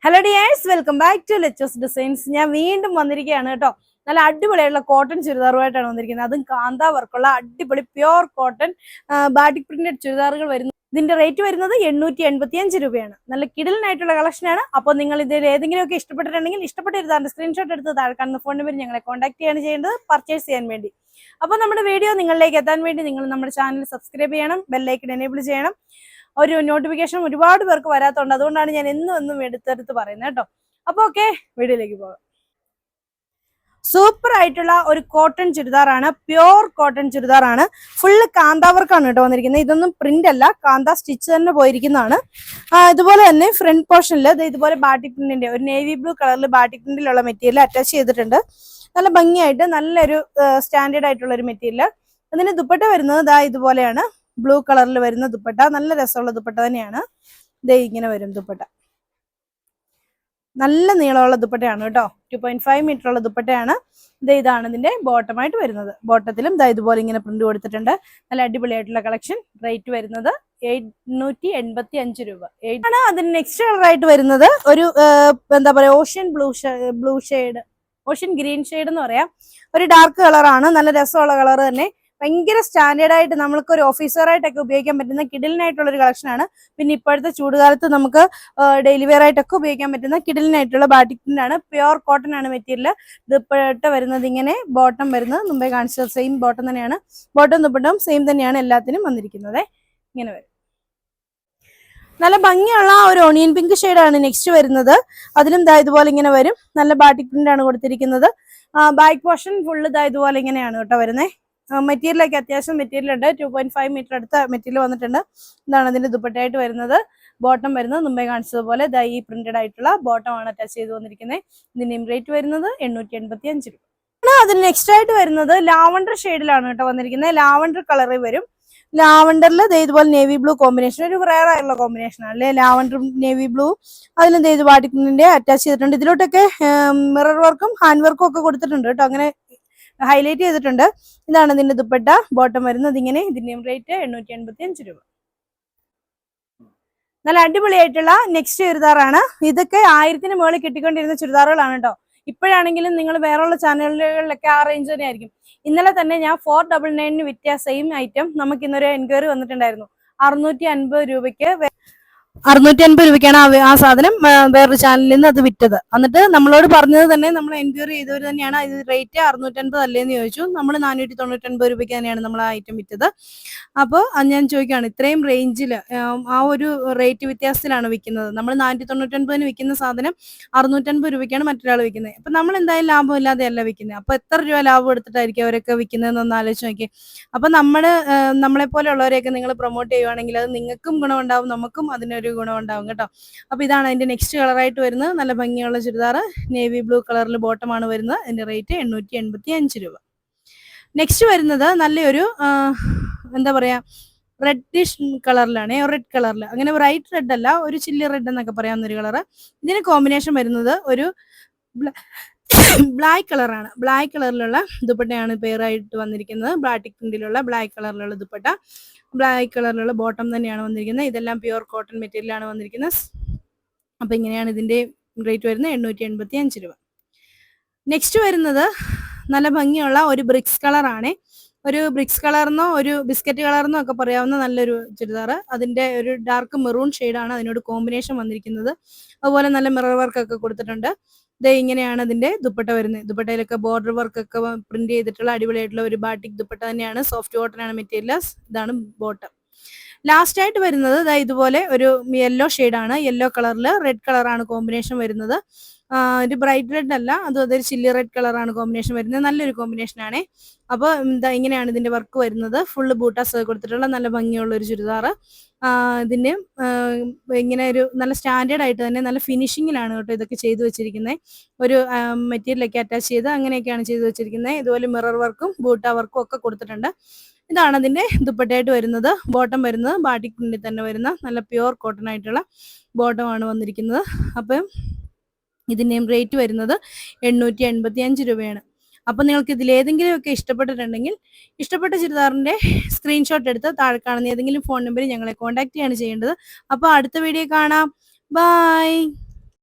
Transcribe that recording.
Hello dears, welcome back to ലെച്ചസ് designs. ഞാൻ വീണ്ടും വന്നിരിക്കുകയാണ് കേട്ടോ. നല്ല അടിപൊളിയായിട്ടുള്ള കോട്ടൺ ചുരിദാറുമായിട്ടാണ് വന്നിരിക്കുന്നത്. അതും കാന്ത വർക്കുള്ള അടിപൊളി പ്യോർ കോട്ടൺ ബാറ്റിക് പ്രിന്റഡ് ചുരിദാറുകൾ വരുന്നു. ഇതിന്റെ റേറ്റ് വരുന്നത് 885 രൂപയാണ്. നല്ല കിടിലനായിട്ടുള്ള കളക്ഷനാണ്. അപ്പോൾ നിങ്ങൾ ഇതിൽ ഏതെങ്കിലുമൊക്കെ ഇഷ്ടപ്പെട്ടിട്ടുണ്ടെങ്കിൽ ഇഷ്ടപ്പെട്ടിരുന്ന സ്ക്രീൻഷോട്ട് എടുത്ത് താഴെ കാണുന്ന ഫോൺ നമ്പർ ഞങ്ങളെ കോൺടാക്ട് ചെയ്യാണ് ചെയ്യേണ്ടത്, പർച്ചേസ് ചെയ്യാൻ വേണ്ടി. അപ്പോൾ നമ്മുടെ വീഡിയോ നിങ്ങളിലേക്ക് എത്താൻ വേണ്ടി നിങ്ങൾ നമ്മുടെ ചാനൽ സബ്സ്ക്രൈബ് ചെയ്യണം, ബെല്ലൈക്കൺ എനേബിൾ ചെയ്യണം. ഒരു നോട്ടിഫിക്കേഷൻ ഒരുപാട് പേർക്ക് വരാത്തതുണ്ട്, അതുകൊണ്ടാണ് ഞാൻ എന്നും എടുത്തെടുത്ത് പറയുന്നത് കേട്ടോ. അപ്പൊ ഓക്കെ, വീഡിയോയിലേക്ക് പോകാം. സൂപ്പർ ആയിട്ടുള്ള ഒരു കോട്ടൺ ചുരിദാറാണ്, പ്യോർ കോട്ടൺ ചുരിദാറാണ്. ഫുള്ള് കാന്ത വർക്കാണ് കേട്ടോ വന്നിരിക്കുന്നത്. ഇതൊന്നും പ്രിന്റ് അല്ല, കാന്ത സ്റ്റിച്ച് തന്നെ പോയിരിക്കുന്നതാണ്. ഇതുപോലെ തന്നെ ഫ്രണ്ട് പോർഷനിൽ ഇതുപോലെ ബാറ്റിക് പ്രിന്റിന്റെ ഒരു നേവി ബ്ലൂ കളറിൽ ബാറ്റിക് പ്രിന്റിലുള്ള മെറ്റീരിയൽ അറ്റാച്ച് ചെയ്തിട്ടുണ്ട്. നല്ല ഭംഗിയായിട്ട് നല്ലൊരു സ്റ്റാൻഡേർഡ് ആയിട്ടുള്ള ഒരു മെറ്റീരിയൽ. അതിന് ദുപ്പട്ട വരുന്നത് ഇതുപോലെയാണ്, ബ്ലൂ കളറിൽ വരുന്ന ദുപ്പട്ട. നല്ല രസമുള്ള ദുപ്പട്ട തന്നെയാണ്. ഇങ്ങനെ വരും ദുപ്പട്ട. നല്ല നീളമുള്ള ദുപ്പട്ടയാണ് കേട്ടോ. 2.5 മീറ്റർ ഉള്ള ദുപ്പട്ടയാണ്. ഇതാണ് ഇതിന്റെ ബോട്ടമായിട്ട് വരുന്നത്. ബോട്ടത്തിലും ഇതുപോലെ ഇങ്ങനെ പ്രിന്റ് കൊടുത്തിട്ടുണ്ട്. നല്ല അടിപൊളിയായിട്ടുള്ള കളക്ഷൻ. റേറ്റ് വരുന്നത് 885 രൂപ ആണ്. അതിന് നെക്സ്റ്റ് കളർ ആയിട്ട് വരുന്നത് ഒരു എന്താ പറയാ, ocean blue shade, ocean green shade എന്ന് പറയാം. ഒരു ഡാർക്ക് കളറാണ്. നല്ല രസമുള്ള കളർ തന്നെ. ഭയങ്കര സ്റ്റാൻഡേർഡ് ആയിട്ട് നമ്മൾക്ക് ഒരു ഓഫീസറായിട്ടൊക്കെ ഉപയോഗിക്കാൻ പറ്റുന്ന കിടിലിനായിട്ടുള്ള ഒരു കളക്ഷനാണ്. പിന്നെ ഇപ്പോഴത്തെ ചൂടുകാലത്ത് നമുക്ക് ഡെയിലി വെയർ ആയിട്ടൊക്കെ ഉപയോഗിക്കാൻ പറ്റുന്ന കിടിലിനായിട്ടുള്ള ബാറ്റിക് പ്രിന്റാണ്. പ്യോർ കോട്ടൺ ആണ് മെറ്റീരിയൽ. ദുപ്പട്ട വരുന്നത് ഇങ്ങനെ, ബോട്ടം വരുന്നത് മുമ്പേ കാണിച്ചത് സെയിം ബോട്ടം തന്നെയാണ്. ബോട്ടം ദുപ്പട്ടം സെയിം തന്നെയാണ് എല്ലാത്തിനും വന്നിരിക്കുന്നത്. ഇങ്ങനെ വരും. നല്ല ഭംഗിയുള്ള ഒരു ഓണിയൻ പിങ്ക് ഷെയ്ഡാണ് നെക്സ്റ്റ് വരുന്നത്. അതിലും ഇതുപോലെ ഇങ്ങനെ വരും. നല്ല ബാറ്റിക് പ്രിന്റ് ആണ് കൊടുത്തിരിക്കുന്നത്. ബാക്ക് പോർഷൻ ഫുള്ള് ഇതുപോലെ ഇങ്ങനെയാണ് കേട്ടോ വരുന്നത്. മെറ്റീരിയലൊക്കെ അത്യാവശ്യം മെറ്റീരിയൽ ഉണ്ട്. 2.5 മീറ്റർ അടുത്ത മെറ്റീരിയൽ വന്നിട്ടുണ്ട്. ഇതാണ് അതിന്റെ ദുപ്പട്ടയായിട്ട് വരുന്നത്. ബോട്ടം വരുന്നത് മുമ്പേ കാണിച്ചതുപോലെ ഈ പ്രിന്റഡ് ആയിട്ടുള്ള ബോട്ടം ആണ് അറ്റാച്ച് ചെയ്ത് വന്നിരിക്കുന്നത്. ഇതിന്റെയും റേറ്റ് വരുന്നത് 885 രൂപ. അതിന് നെക്സ്റ്റ് ആയിട്ട് വരുന്നത് ലാവണ്ടർ ഷെയ്ഡിലാണ് കേട്ടോ വന്നിരിക്കുന്നത്. ലാവണ്ടർ കളറിൽ വരും. ലാവണ്ടറിൽ ഇതുപോലെ നേവി ബ്ലൂ കോമ്പിനേഷൻ, ഒരു റയർ ആയിട്ടുള്ള കോമ്പിനേഷൻ ആണ് അല്ലേ. ലാവണ്ടറും നേവി ബ്ലൂ, അതിലും ബാറ്റിക് പ്രിന്റിന്റെ അറ്റാച്ച് ചെയ്തിട്ടുണ്ട്. ഇതിലോട്ടൊക്കെ മിറർ വർക്കും ഹാൻഡ് വർക്കും ഒക്കെ കൊടുത്തിട്ടുണ്ട് കേട്ടോ. അങ്ങനെ ഹൈലൈറ്റ് ചെയ്തിട്ടുണ്ട്. ഇതാണ് ഇതിന്റെ ദുപ്പട്ട. ബോട്ടം വരുന്നത് ഇങ്ങനെ. ഇതിന്റെയും റേറ്റ് 885 രൂപ. നല്ല അടിപൊളിയായിട്ടുള്ള നെക്സ്റ്റ് ചുരിദാറാണ്. ഇതൊക്കെ 1000-ന് മുകളിൽ കിട്ടിക്കൊണ്ടിരുന്ന ചുരിദാറുകളാണ് കേട്ടോ. ഇപ്പോഴാണെങ്കിലും നിങ്ങൾ വേറെയുള്ള ചാനലുകളിലൊക്കെ ആ റേഞ്ച് തന്നെ ആയിരിക്കും. ഇന്നലെ തന്നെ ഞാൻ 499 വിറ്റ സെയിം ഐറ്റം നമുക്ക് ഇന്നൊരു എൻക്വയറി വന്നിട്ടുണ്ടായിരുന്നു. 650 രൂപയ്ക്ക് 650 രൂപയ്ക്കാണ് ആ സാധനം വേറൊരു ചാനലിൽ നിന്ന് അത് വിറ്റത്. എന്നിട്ട് നമ്മളോട് പറഞ്ഞത് തന്നെ, നമ്മൾ എൻക്വയറി ചെയ്തവർ തന്നെയാണ്, ഇത് റേറ്റ് 650 അല്ലേന്ന് ചോദിച്ചു. നമ്മൾ 499 രൂപയ്ക്ക് തന്നെയാണ് നമ്മൾ ആ ഐറ്റം വിറ്റത്. അപ്പോൾ ഞാൻ ചോദിക്കുകയാണ്, ഇത്രയും റേഞ്ചിൽ ആ ഒരു റേറ്റ് വ്യത്യാസത്തിലാണ് വിൽക്കുന്നത്. നമ്മൾ 499 വിൽക്കുന്ന സാധനം 650 രൂപയ്ക്കാണ് മറ്റൊരാൾ വിൽക്കുന്നത്. അപ്പം നമ്മൾ എന്തായാലും ലാഭം ഇല്ലാതെയല്ല വിൽക്കുന്നത്. അപ്പോൾ എത്ര രൂപ ലാഭം എടുത്തിട്ടായിരിക്കും അവരൊക്കെ വിൽക്കുന്നതെന്ന് ഒന്ന് ആലോചിച്ച് നോക്കി. അപ്പം നമ്മളെപ്പോലെയുള്ളവരെയൊക്കെ നിങ്ങൾ പ്രൊമോട്ട് ചെയ്യുവാണെങ്കിൽ അത് നിങ്ങൾക്കും ഗുണമുണ്ടാവും, നമുക്കും അതിനൊരു ഗുണം ഉണ്ടാവും കേട്ടോ. അപ്പൊ ഇതാണ് അതിന്റെ നെക്സ്റ്റ് കളറായിട്ട് വരുന്നത്. നല്ല ഭംഗിയുള്ള ചുരിദാർ, നേവി ബ്ലൂ കളറിൽ ബോട്ടമാണ് വരുന്നത്. അതിന്റെ റേറ്റ് 885 രൂപ. നെക്സ്റ്റ് വരുന്നത് നല്ലൊരു എന്താ പറയാ, റെഡിഷ് കളറിലാണ്, റെഡ് കളറിൽ. അങ്ങനെ ബ്രൈറ്റ് റെഡ് അല്ല, ഒരു ചില്ലി റെഡ് എന്നൊക്കെ പറയാവുന്ന ഒരു കളറ്. ഇതിന് കോമ്പിനേഷൻ വരുന്നത് ഒരു ബ്ലാക്ക് കളറാണ്. ബ്ലാക്ക് കളറിലുള്ള ദുപ്പട്ടയാണ് പേരായിട്ട് വന്നിരിക്കുന്നത്. ബാറ്റിക് പ്രിന്റിലുള്ള ബ്ലാക്ക് കളറിലുള്ള ദുപ്പട്ട, ബ്ലാക്ക് കളറിലുള്ള ബോട്ടം തന്നെയാണ് വന്നിരിക്കുന്നത്. ഇതെല്ലാം പ്യുവർ കോട്ടൺ മെറ്റീരിയൽ ആണ് വന്നിരിക്കുന്നത്. അപ്പൊ ഇങ്ങനെയാണ് ഇതിന്റെ റേറ്റ് വരുന്നത്, 885 രൂപ. നെക്സ്റ്റ് വരുന്നത് നല്ല ഭംഗിയുള്ള ഒരു ബ്രിക്സ് കളറാണ്. ഒരു ബ്രിക്സ് കളർന്നോ ഒരു ബിസ്ക്കറ്റ് കളർന്നോ ഒക്കെ പറയാവുന്ന നല്ലൊരു ചുരിദാർ. അതിന്റെ ഒരു ഡാർക്ക് മെറൂൺ ഷെയ്ഡാണ് അതിനോട് കോമ്പിനേഷൻ വന്നിരിക്കുന്നത്. അതുപോലെ നല്ല മിറർ വർക്ക് ഒക്കെ കൊടുത്തിട്ടുണ്ട്. ഇങ്ങനെയാണ് അതിന്റെ ദുപ്പട്ട വരുന്നത്. ദുപ്പട്ടയിലൊക്കെ ബോർഡർ വർക്ക് ഒക്കെ പ്രിന്റ് ചെയ്തിട്ടുള്ള അടിപൊളിയായിട്ടുള്ള ഒരു ബാറ്റിക് ദുപ്പട്ട തന്നെയാണ്. സോഫ്റ്റ് കോട്ടൺ ആണ് മെറ്റീരിയൽ. ഇതാണ് ബോട്ടം. ലാസ്റ്റ് ആയിട്ട് വരുന്നത് ഇതുപോലെ ഒരു യെല്ലോ ഷെയ്ഡാണ്. യെല്ലോ കളറിൽ റെഡ് കളറാണ് കോമ്പിനേഷൻ വരുന്നത്. ഒരു ബ്രൈറ്റ് റെഡ് അല്ല, അതൊരു ചില്ലി റെഡ് കളറാണ് കോമ്പിനേഷൻ വരുന്നത്. നല്ലൊരു കോമ്പിനേഷൻ ആണ്. അപ്പോൾ ഇങ്ങനെയാണ് ഇതിന്റെ വർക്ക് വരുന്നത്. ഫുള്ള് ബൂട്ടാസ് കൊടുത്തിട്ടുള്ള നല്ല ഭംഗിയുള്ള ഒരു ചുരിദാർ. ഇതിന് ഇങ്ങനെ ഒരു നല്ല സ്റ്റാൻഡേർഡ് ആയിട്ട് തന്നെ നല്ല ഫിനിഷിങ്ങിലാണ് കേട്ടോ ഇതൊക്കെ ചെയ്തു വെച്ചിരിക്കുന്നത്. ഒരു മെറ്റീരിയലൊക്കെ അറ്റാച്ച് ചെയ്ത് അങ്ങനെയൊക്കെയാണ് ചെയ്തു വെച്ചിരിക്കുന്നത്. ഇതുപോലെ മിറർ വർക്കും ബൂട്ട വർക്കും ഒക്കെ കൊടുത്തിട്ടുണ്ട്. ഇതാണ് അതിന്റെ ദുപ്പട്ടയായിട്ട് വരുന്നത്. ബോട്ടം വരുന്നത് ബാറ്റിക് പ്രിന്റിൽ തന്നെ വരുന്ന നല്ല പ്യുവർ കോട്ടൺ ആയിട്ടുള്ള ബോട്ടമാണ് വന്നിരിക്കുന്നത്. അപ്പം ഇതിന്റെയും റേറ്റ് വരുന്നത് 885 രൂപയാണ്. അപ്പോൾ നിങ്ങൾക്ക് ഇതിൽ ഏതെങ്കിലുമൊക്കെ ഇഷ്ടപ്പെട്ടിട്ടുണ്ടെങ്കിൽ ഇഷ്ടപ്പെട്ട ചുരിദാറിന്റെ സ്ക്രീൻഷോട്ട് എടുത്ത് താഴെ കാണുന്ന ഏതെങ്കിലും ഫോൺ നമ്പറിൽ ഞങ്ങളെ കോൺടാക്ട് ചെയ്യാണ് ചെയ്യേണ്ടത്. അപ്പോൾ അടുത്ത വീഡിയോ കാണാം. ബൈ.